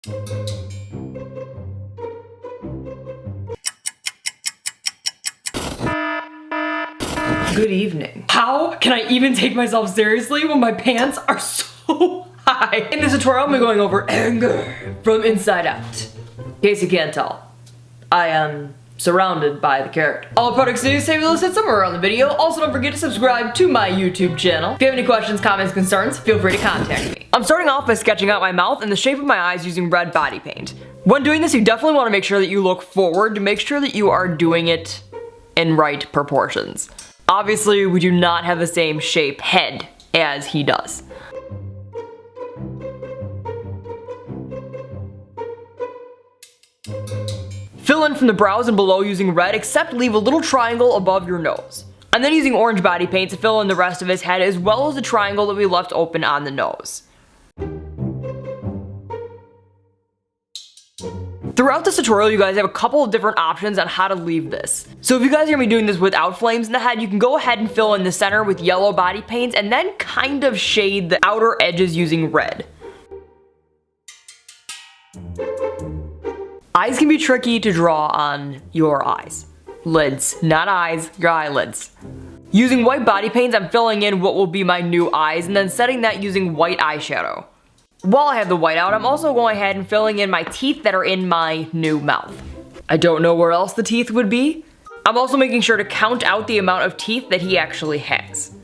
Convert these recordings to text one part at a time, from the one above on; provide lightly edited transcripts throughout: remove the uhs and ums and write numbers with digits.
Good evening. How can I even take myself seriously when my pants are so high? In this tutorial, I'm going over anger from inside out. In case you can't tell, I am surrounded by the character. All products do save listed somewhere around the video. Also, don't forget to subscribe to my YouTube channel. If you have any questions, comments, concerns, feel free to contact me. I'm starting off by sketching out my mouth and the shape of my eyes using red body paint. When doing this, you definitely want to make sure that you look forward to make sure that you are doing it in right proportions. Obviously, we do not have the same shape head as he does. Fill in from the brows and below using red, except leave a little triangle above your nose. I'm then using orange body paint to fill in the rest of his head, as well as the triangle that we left open on the nose. Throughout this tutorial, you guys have a couple of different options on how to leave this. So if you guys are going to be doing this without flames in the head, you can go ahead and fill in the center with yellow body paint and then kind of shade the outer edges using red. Eyes can be tricky to draw on your eyes. Lids, not eyes, your eyelids. Using white body paints, I'm filling in what will be my new eyes and then setting that using white eyeshadow. While I have the white out, I'm also going ahead and filling in my teeth that are in my new mouth. I don't know where else the teeth would be. I'm also making sure to count out the amount of teeth that he actually has.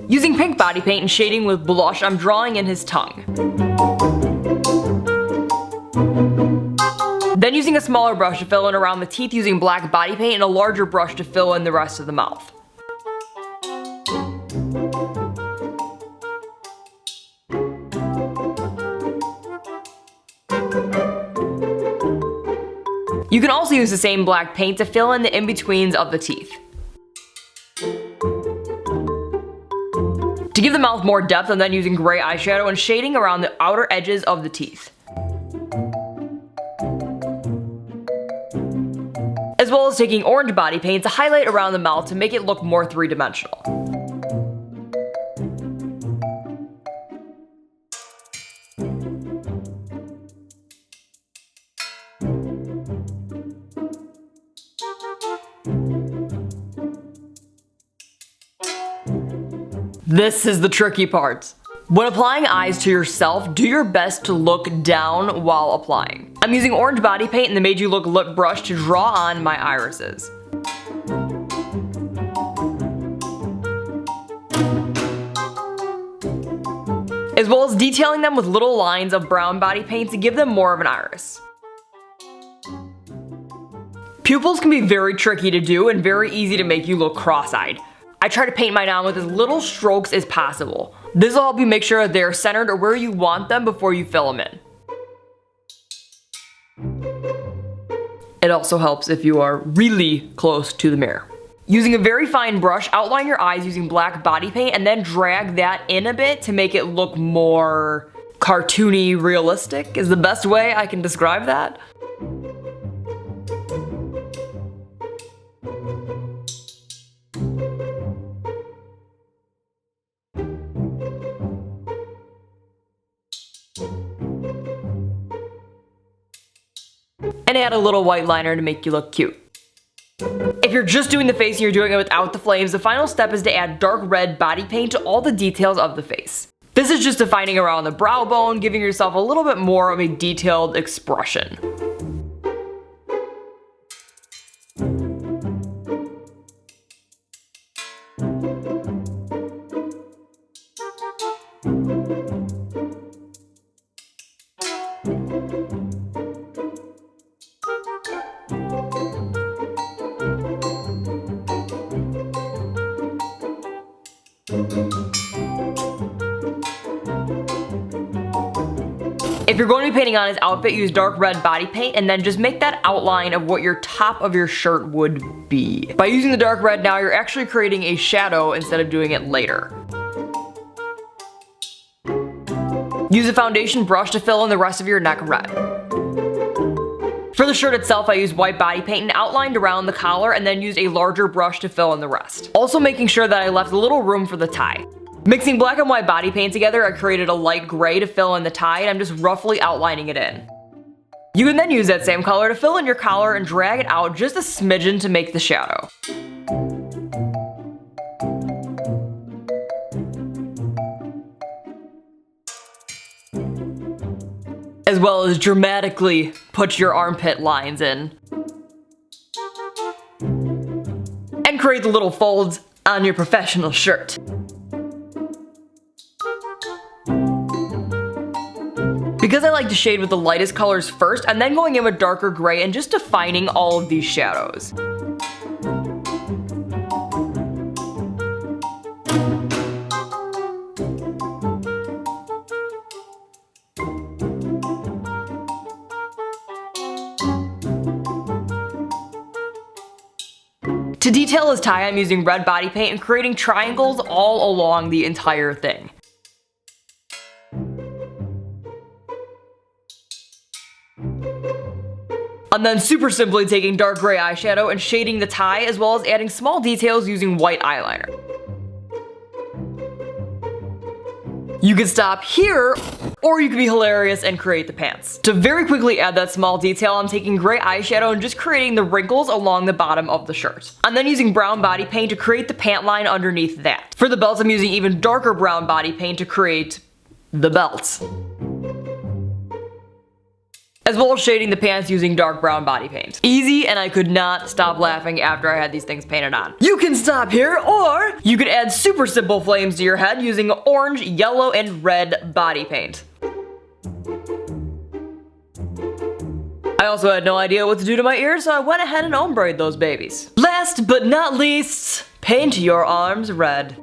Using pink body paint and shading with blush, I'm drawing in his tongue. Then using a smaller brush to fill in around the teeth using black body paint and a larger brush to fill in the rest of the mouth. You can also use the same black paint to fill in the in-betweens of the teeth. To give the mouth more depth, I'm then using gray eyeshadow and shading around the outer edges of the teeth. As well as taking orange body paint to highlight around the mouth to make it look more three-dimensional. This is the tricky part. When applying eyes to yourself, do your best to look down while applying. I'm using orange body paint and the MadeULook lip brush to draw on my irises. As well as detailing them with little lines of brown body paint to give them more of an iris. Pupils can be very tricky to do and very easy to make you look cross-eyed. I try to paint mine on with as little strokes as possible. This will help you make sure they're centered or where you want them before you fill them in. It also helps if you are really close to the mirror. Using a very fine brush, outline your eyes using black body paint and then drag that in a bit to make it look more cartoony realistic is the best way I can describe that. And add a little white liner to make you look cute. If you're just doing the face and you're doing it without the flames, the final step is to add dark red body paint to all the details of the face. This is just defining around the brow bone, giving yourself a little bit more of a detailed expression. If you're going to be painting on his outfit, use dark red body paint and then just make that outline of what your top of your shirt would be. By using the dark red now, you're actually creating a shadow instead of doing it later. Use a foundation brush to fill in the rest of your neck red. For the shirt itself, I used white body paint and outlined around the collar and then used a larger brush to fill in the rest. Also making sure that I left a little room for the tie. Mixing black and white body paint together, I created a light gray to fill in the tie, and I'm just roughly outlining it in. You can then use that same color to fill in your collar and drag it out just a smidgen to make the shadow. As well as dramatically put your armpit lines in. And create the little folds on your professional shirt. Because I like to shade with the lightest colors first, and then going in with darker gray and just defining all of these shadows. To detail his tie, I'm using red body paint and creating triangles all along the entire thing. And then super simply taking dark gray eyeshadow and shading the tie, as well as adding small details using white eyeliner. You can stop here, or you can be hilarious and create the pants. To very quickly add that small detail, I'm taking gray eyeshadow and just creating the wrinkles along the bottom of the shirt. I'm then using brown body paint to create the pant line underneath that. For the belts, I'm using even darker brown body paint to create the belts. As well as shading the pants using dark brown body paint. Easy, and I could not stop laughing after I had these things painted on. You can stop here, or you could add super simple flames to your head using orange, yellow, and red body paint. I also had no idea what to do to my ears, so I went ahead and ombre'd those babies. Last but not least, paint your arms red.